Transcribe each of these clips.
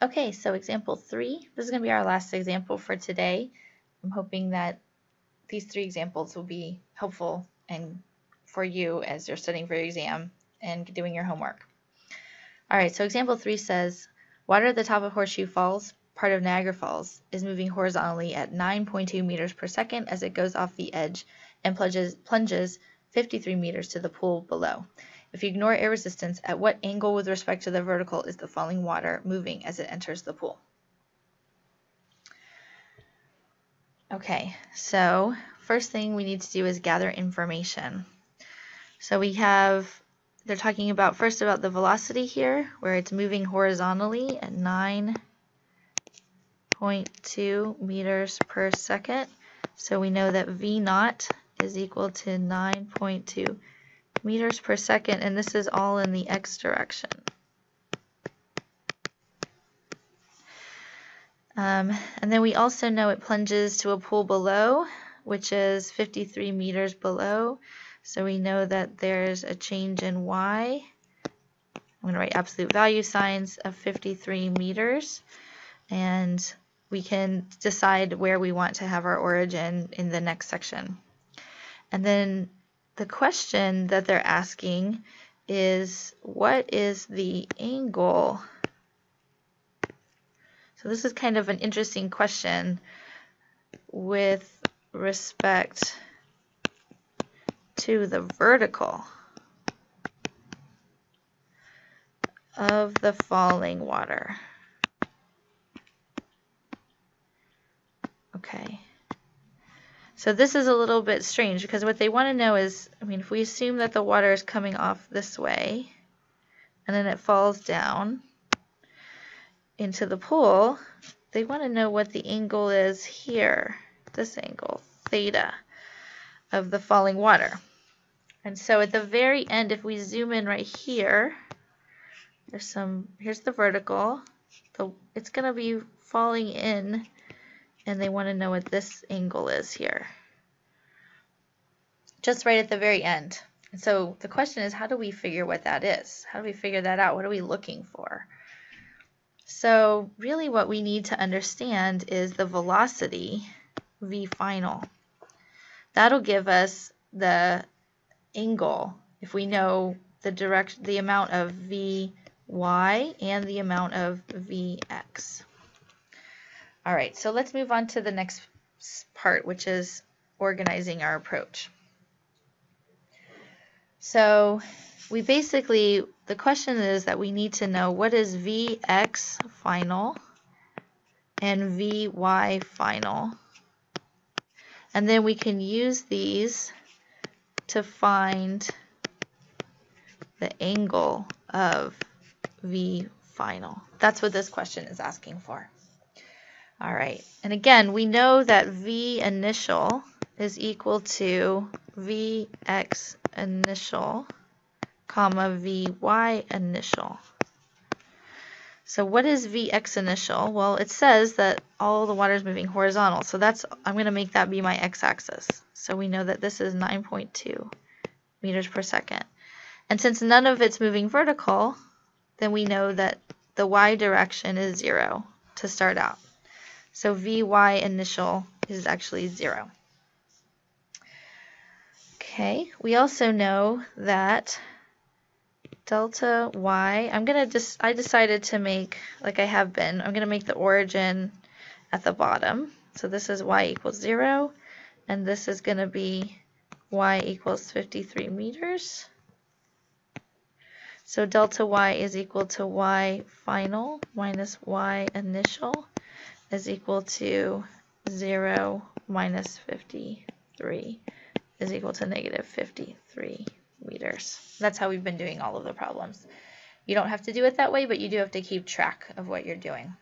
Okay, so example 3, this is going to be our last example for today. I'm hoping that these 3 examples will be helpful and for you as you're studying for your exam and doing your homework. Alright, so example 3 says, water at the top of Horseshoe Falls, part of Niagara Falls, is moving horizontally at 9.2 meters per second as it goes off the edge and plunges 53 meters to the pool below. If you ignore air resistance, at what angle with respect to the vertical is the falling water moving as it enters the pool? Okay, so first thing we need to do is gather information. So we have, they're talking about first about the velocity here, where it's moving horizontally at 9.2 meters per second. So we know that V naught is equal to 9.2 meters per second, and this is all in the x direction. And then we also know it plunges to a pool below, which is 53 meters below. So we know that there's a change in y. I'm going to write absolute value signs of 53 meters. And we can decide where we want to have our origin in the next section. And then the question that they're asking is, what is the angle? So this is kind of an interesting question with respect to the vertical of the falling water. Okay. So this is a little bit strange because what they want to know is, I mean, if we assume that the water is coming off this way and then it falls down into the pool, they want to know what the angle is here, this angle, theta, of the falling water. And so at the very end, if we zoom in right here, here's the vertical, it's going to be falling in, and they want to know what this angle is here, just right at the very end. And so the question is, how do we figure what that is? How do we figure that out? What are we looking for? So really what we need to understand is the velocity, v final. That'll give us the angle if we know the amount of vy and the amount of vx. All right, so let's move on to the next part, which is organizing our approach. So we basically, the question is that we need to know what is Vx final and Vy final. And then we can use these to find the angle of V final. That's what this question is asking for. All right, and again, we know that V initial is equal to Vx initial, comma Vy initial. So what is Vx initial? Well, it says that all the water is moving horizontal, so I'm going to make that be my x-axis. So we know that this is 9.2 meters per second. And since none of it's moving vertical, then we know that the y direction is 0 to start out. So Vy initial is actually 0. Okay, we also know that delta y, I decided to make, like I have been, I'm going to make the origin at the bottom. So this is y equals 0, and this is going to be y equals 53 meters. So delta y is equal to y final minus y initial is equal to 0 minus 53 is equal to negative 53 meters. That's how we've been doing all of the problems. You don't have to do it that way, but you do have to keep track of what you're doing.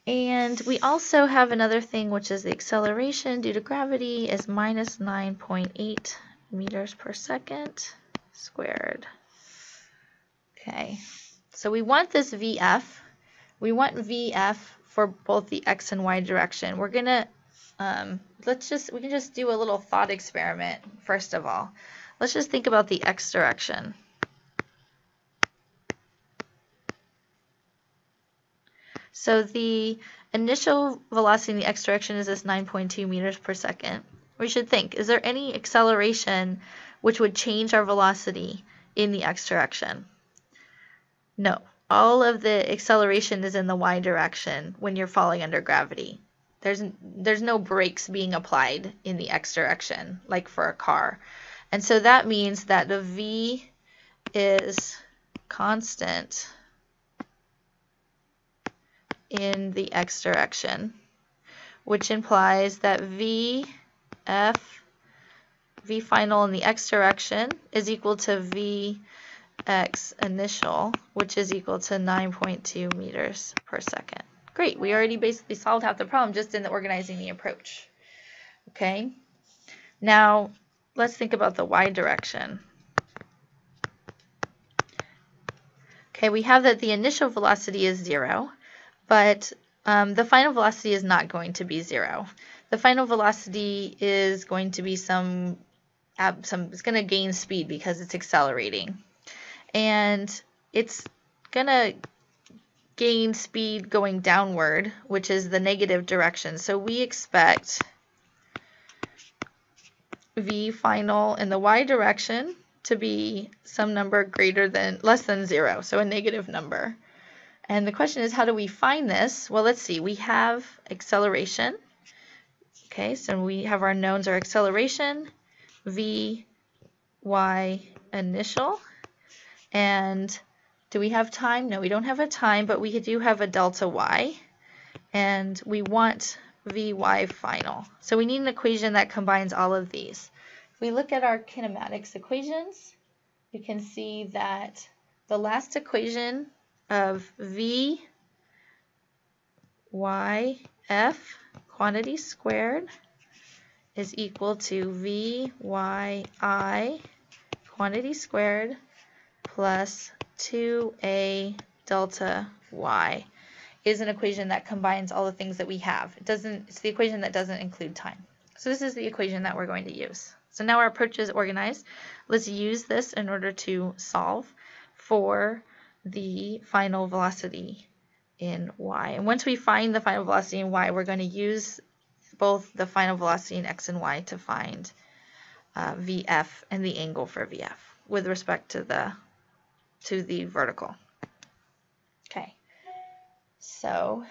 And we also have another thing, which is the acceleration due to gravity is minus 9.8 meters per second squared. Okay, so we want this VF. We want VF for both the x and y direction. We're gonna we can just do a little thought experiment first of all. Let's just think about the x direction. So the initial velocity in the x direction is this 9.2 meters per second. We should think, is there any acceleration which would change our velocity in the x direction? No. All of the acceleration is in the y direction when you're falling under gravity. There's no brakes being applied in the x direction, like for a car. And so that means that the v is constant in the x direction, which implies that v final in the x direction is equal to vx initial, which is equal to 9.2 meters per second. Great, we already basically solved half the problem just in the organizing the approach. Okay, now let's think about the y direction. Okay, we have that the initial velocity is 0, but the final velocity is not going to be 0. The final velocity is going to be it's going to gain speed because it's accelerating. And it's going to gain speed going downward, which is the negative direction. So we expect v final in the y direction to be some number less than 0, so a negative number. And the question is, how do we find this? Well, let's see. We have acceleration. Okay, so we have our knowns, our acceleration, v, y initial. And do we have time? No, we don't have a time, but we do have a delta y. And we want vy final. So we need an equation that combines all of these. If we look at our kinematics equations, you can see that the last equation of v y f quantity squared is equal to v y I quantity squared plus 2a delta y is an equation that combines all the things that we have. It's the equation that doesn't include time. So this is the equation that we're going to use. So now our approach is organized. Let's use this in order to solve for the final velocity in y. And once we find the final velocity in y, we're going to use both the final velocity in x and y to find vf and the angle for vf with respect to the vertical. Okay. So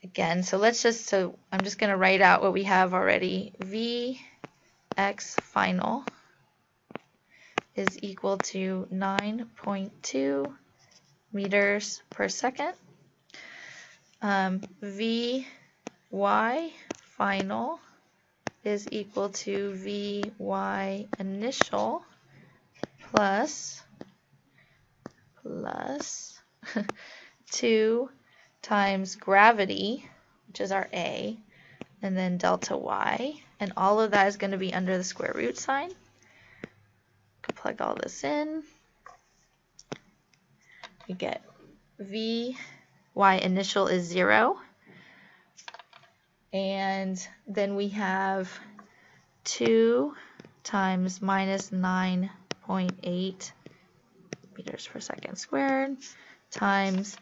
again, I'm just going to write out what we have already. Vx final is equal to 9.2 meters per second. Vy final is equal to vy initial plus 2 times gravity, which is our a, and then delta y. And all of that is going to be under the square root sign. Plug all this in. We get vy initial is 0. And then we have 2 times minus 9.8 meters per second squared times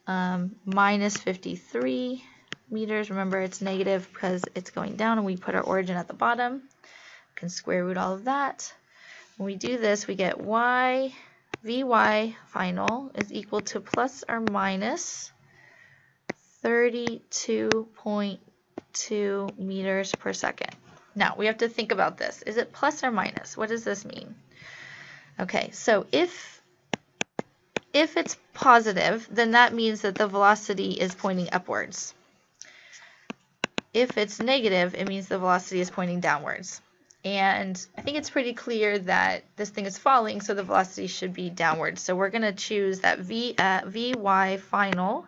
minus 53 meters. Remember, it's negative because it's going down, and we put our origin at the bottom. We can square root all of that. When we do this, we get vy final is equal to plus or minus 32.2 meters per second. Now, we have to think about this. Is it plus or minus? What does this mean? Okay, so if it's positive, then that means that the velocity is pointing upwards. If it's negative, it means the velocity is pointing downwards. And I think it's pretty clear that this thing is falling, so the velocity should be downwards. So we're going to choose that vy final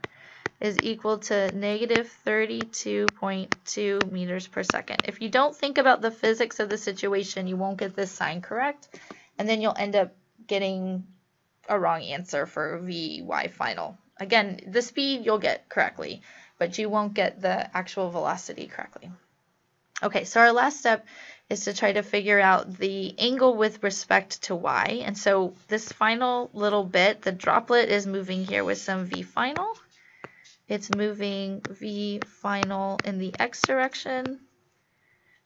is equal to negative 32.2 meters per second. If you don't think about the physics of the situation, you won't get this sign correct, and then you'll end up getting a wrong answer for vy final. Again, the speed you'll get correctly, but you won't get the actual velocity correctly. Okay, so our last step is to try to figure out the angle with respect to y. And so this final little bit, the droplet is moving here with some v final it's moving v final in the x direction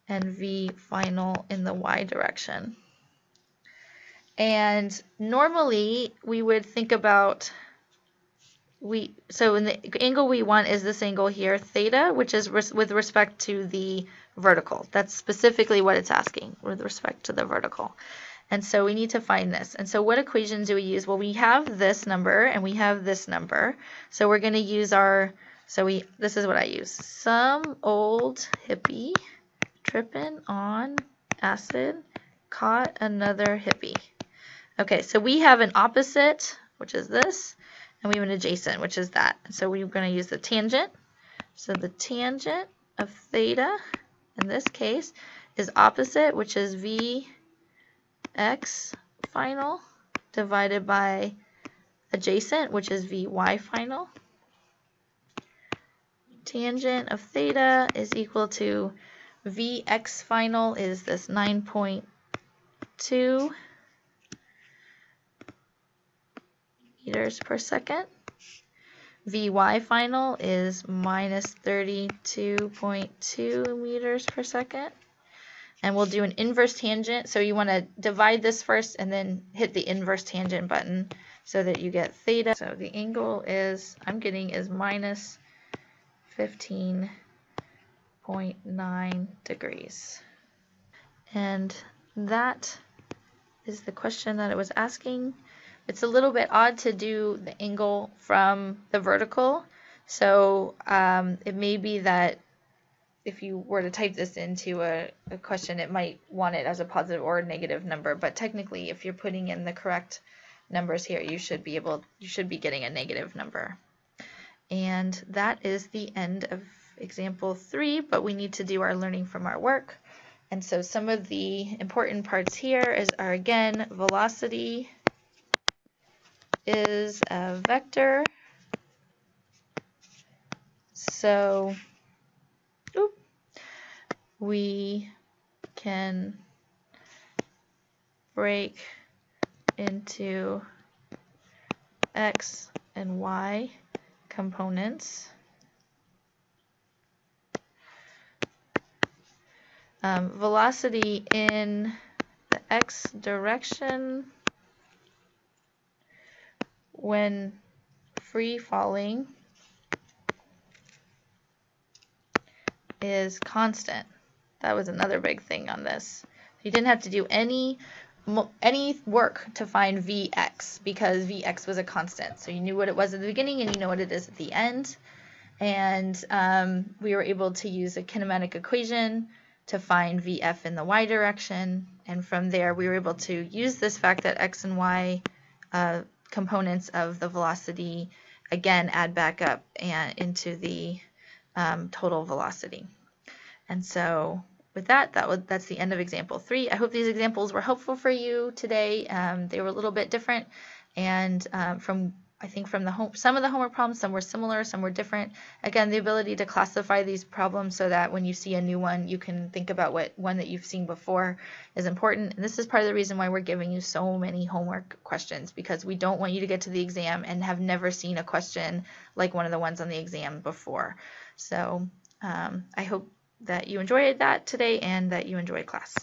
and v final in the y direction. And normally we would think about, so in the angle we want is this angle here, theta, which is with respect to the vertical. That's specifically what it's asking, with respect to the vertical. And so we need to find this. And so what equation do we use? Well, we have this number and we have this number. So we're going to use this is what I use. Some old hippie tripping on acid caught another hippie. Okay, so we have an opposite, which is this, and we have an adjacent, which is that. So we're going to use the tangent. So the tangent of theta, in this case, is opposite, which is Vx final, divided by adjacent, which is Vy final. Tangent of theta is equal to Vx final is this 9.2 meters per second. Vy final is minus 32.2 meters per second. And we'll do an inverse tangent. So you want to divide this first and then hit the inverse tangent button so that you get theta. So the angle I'm getting is minus 15.9 degrees. And that is the question that it was asking. It's a little bit odd to do the angle from the vertical. So it may be that if you were to type this into a question, it might want it as a positive or a negative number. But technically, if you're putting in the correct numbers here, you should be getting a negative number. And that is the end of example 3, but we need to do our learning from our work. And so some of the important parts here are again, velocity is a vector. So we can break into x and y components. Velocity in the x direction when free falling is constant. That was another big thing on this. You didn't have to do any work to find Vx because Vx was a constant. So you knew what it was at the beginning and you know what it is at the end. And we were able to use a kinematic equation to find Vf in the y direction. And from there, we were able to use this fact that x and y components of the velocity, again, add back up and into the total velocity. And so with that's the end of example 3. I hope these examples were helpful for you today. They were a little bit different, and I think from some of the homework problems, some were similar, some were different. Again, the ability to classify these problems so that when you see a new one, you can think about what one that you've seen before is important. And this is part of the reason why we're giving you so many homework questions, because we don't want you to get to the exam and have never seen a question like one of the ones on the exam before. So I hope that you enjoyed that today and that you enjoyed class.